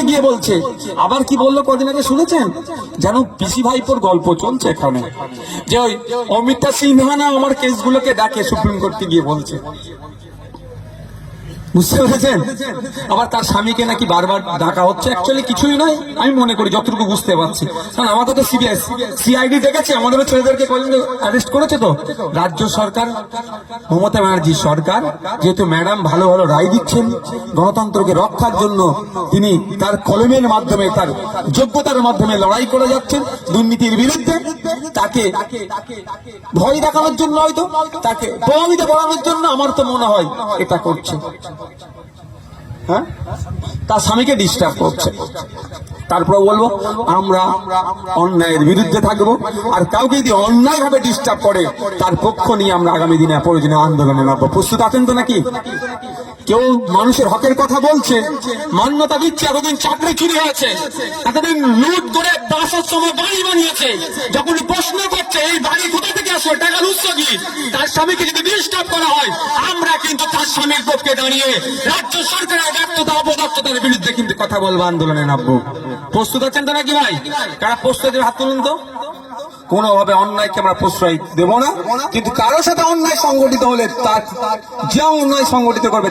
গিয়ে বলছে, আবার কি বললো কদিন আগে শুনেছেন, যেন পিসি ভাইপোর গল্প চলছে এখানে, যে ওই অমিতা সিনহা না আমার কেসগুলোকে ডাকে সুপ্রিম কোর্টে গিয়ে বলছে, বুঝতে পেরেছেন? আবার তার স্বামীকে নাকি বারবার ডাকা হচ্ছে। অ্যাকচুয়ালি কিছুই নয়, আমি মনে করি যতটুকু বুঝতে পারছি, কারণ আমাকে তো সিআইডি দেখেছে, আমাদেরও ছেলেদেরকে অ্যারেস্ট করেছে। তো রাজ্য সরকার, মমতা ব্যানার্জি সরকার, যেহেতু ম্যাডাম ভালো ভালো রায় দিচ্ছেন, গণতন্ত্রকে রক্ষার জন্য তিনি তার কলমের মাধ্যমে, তার যোগ্যতার মাধ্যমে লড়াই করে যাচ্ছেন দুর্নীতির বিরুদ্ধে, তাকে ভয় দেখানোর জন্য, হয়তো তাকে প্রভাবিত করানোর জন্য আমার তো মনে হয় এটা করছে। হ্যাঁ, তার স্বামীকে ডিস্টার্ব করছে। তারপর বলবো, আমরা অন্যায়ের বিরুদ্ধে থাকবো, আর কাউকে যদি অন্যায় ভাবে ডিস্টার্ব করে তার পক্ষ নিয়ে আমরা আগামী দিনে প্রয়োজনে আন্দোলনে নামবো। প্রস্তুত আছেন তো নাকি? কেউ মানুষের হকের কথা বলছে, মান্যতা দিচ্ছে, এতদিন চাকরি চুরি হয়েছে, এতদিন লুট করে বাসার সময় বাড়ি বানিয়েছে, যখন প্রশ্ন করছে এই বাড়ি কোথা থেকে আসবে, টাকার উৎস কি, তার স্বামীকে যদি ডিস্টার্ব করা হয়, আমরা কিন্তু তার স্বামীর পক্ষে দাঁড়িয়ে রাজ্য সরকারের ব্যর্থতা অপদক্ষতার বিরুদ্ধে কিন্তু কথা বলবো, আন্দোলনে নামবো। প্রস্তুত আছেন তো নাকি ভাই? কারা প্রস্তুত, হাত তুলুন তো। কোনোভাবে অন্যায়কে আমরা প্রশ্রয় দেব না, কিন্তু কারোর সাথে অন্যায় সংগঠিত হলে তার যে অন্যায় সংগঠিত করবে